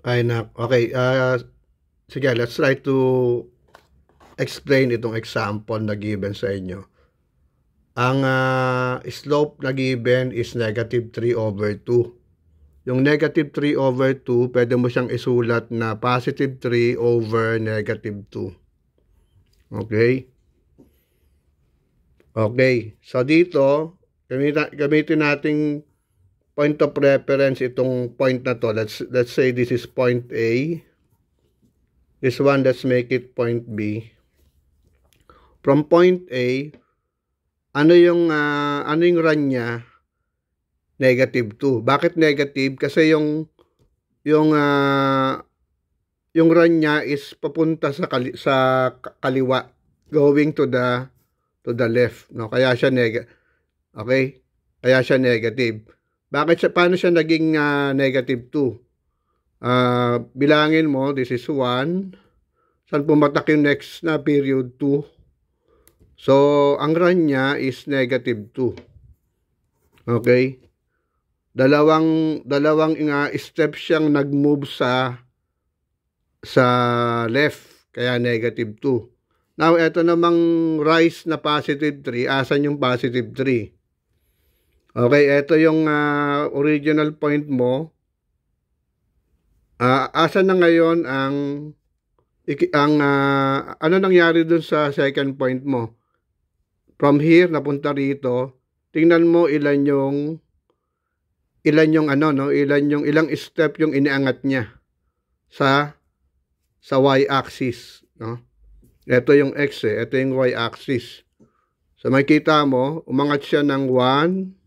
Ay na, okay. Sige, let's try to explain itong example na given sa inyo. Ang slope na given is negative 3 over 2. Yung negative 3 over 2, pwede mo siyang isulat na positive 3 over negative 2. Okay? Okay. So dito, gamitin nating point of reference itong point na to. Let's say this is point A. This one, let's make it point B. From point A, ano yung run niya? Negative 2. Bakit negative? Kasi yung run niya is papunta sa kaliwa, going to the left, no? Kaya siya okay? Kaya siya negative. Paano siya naging negative 2? Bilangin mo, this is 1. Saan pumatak yung next na period 2? So, ang run niya is negative 2. Okay? Dalawang step siyang nag-move sa left, kaya negative 2. Now, ito namang rise na positive 3. Asan yung positive 3? Okay, ito yung original point mo. Asan na ngayon ano nangyari dun sa second point mo? From here, napunta rito. Tingnan mo ilan yung ilang step yung iniangat niya sa y-axis, no? Ito yung x ito yung y-axis. So makikita mo, umangat siya ng 1,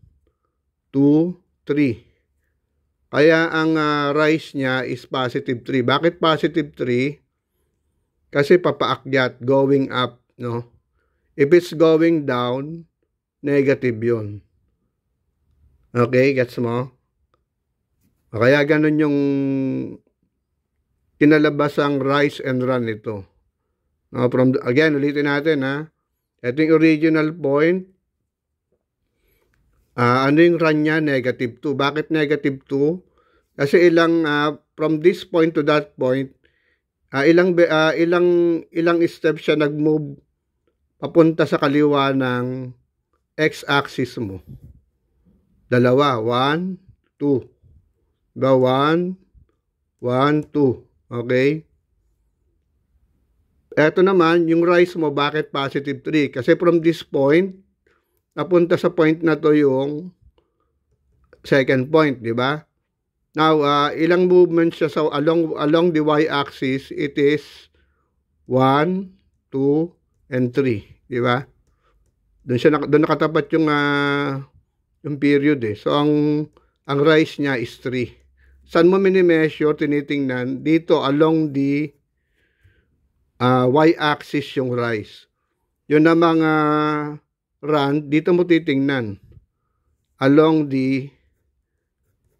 2, 3. Kaya ang rise niya is positive 3. Bakit positive 3? Kasi papaakyat, going up, no? If it's going down, negative yun. Okay, gets mo? Kaya ganun yung kinalabasang rise and run ito. No, again, ulitin natin ha. Ito yung original point. Ano yung run niya? Negative 2. Bakit negative 2? Kasi from this point to that point, ilang steps siya nag-move papunta sa kaliwa ng x-axis mo. 2. 1, 2. Diba? 1, 1, 2. Okay? Ito naman, yung rise mo, bakit positive 3? Kasi from this point, napunta sa point na to yung second point, di ba? Now, ilang movements siya sa along the y-axis, it is 1, 2, and 3, di ba? Doon nakatapat yung period So ang rise niya is 3. Saan mo mini-measure, tinitingnan? Dito along the y-axis yung rise. Yun na mga run, dito mo titingnan. Along the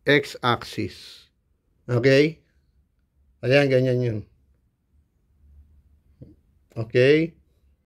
x-axis. Okay? Ayan, ganyan yun. Okay?